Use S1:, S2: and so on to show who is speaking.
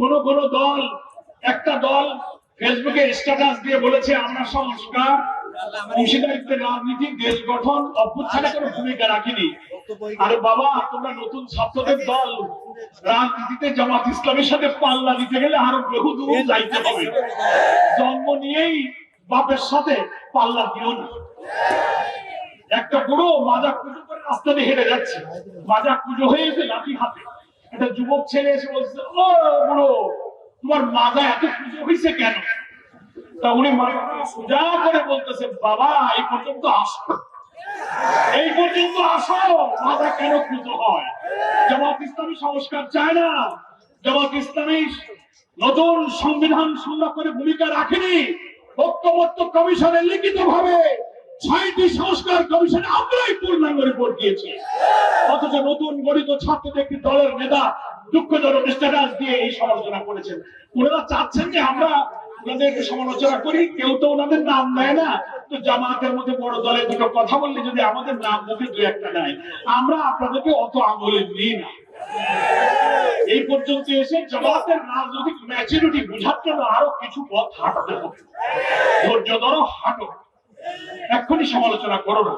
S1: কোন কোন দল, একটা দল ফেসবুকে স্ট্যাটাস দিয়ে বলেছে আমরা সংস্কার, অংশীদারিত্বের রাজনীতি, দেশ গঠন, অভ্যুত্থানে কোনো ভূমিকা রাখিনি। আরে বাবা, তোমরা নতুন ছাত্রদের দল, রাজনীতিতে জামাত ইসলামের সাথে পাল্লা দিতে গেলে আরো বহু দূর যাইতে হবে। জন্ম নিয়েই বাপের সাথে পাল্লা দিও না। একটা বুড়ো মাজা পুজো করে রাস্তা দিয়ে হেঁটে যাচ্ছে, মাজা পুজো হয়ে গেছে লাঠি হাতে। একটা যুবক ছেলে এসে বলছে, ও বুড়ো, তোমার মাজা এত পুজো হয়েছে কেন? তা উনি সোজা করে বলতেছে, বাবা এই পর্যন্ত আসো, এই পর্যন্ত আসো, মাজা কেন পুজো হয়? জামাত ইসলামী সংস্কার চায় না, জামাত ইসলামী নতুন সংবিধান সংরক্ষণে ভূমিকা রাখেনি। ঐক্যমত্য কমিশনে লিখিত ভাবে ৬টি সংস্কার কমিশনে আমরাই পূর্ণাঙ্গ রিপোর্ট দিয়েছি। অথচ নতুন গঠিত ছাত্রদের একটি দলের নেতা দুঃখজনক স্ট্যাটাস দিয়ে এই সমালোচনা করেছেন। ওনারা চাচ্ছেন যে আমরা ওনাদেরকে সমালোচনা করি, কেউ তো ওনাদের নাম নেয় না। তো জামাতের মধ্যে বড় দলের দুটো কথা বললে যদি আমাদের নাম মুখে দু একটা নেয়, আমরা আপনাদেরকে অত আমলে নিই না। এই পর্যন্ত এসে জামাতের রাজনৈতিক ম্যাচুরিটি বোঝার জন্য আরো কিছু পথ হাঁটতে হবে। ধৈর্য ধরো, হাঁটো, এক্ষুনি সমালোচনা করো না।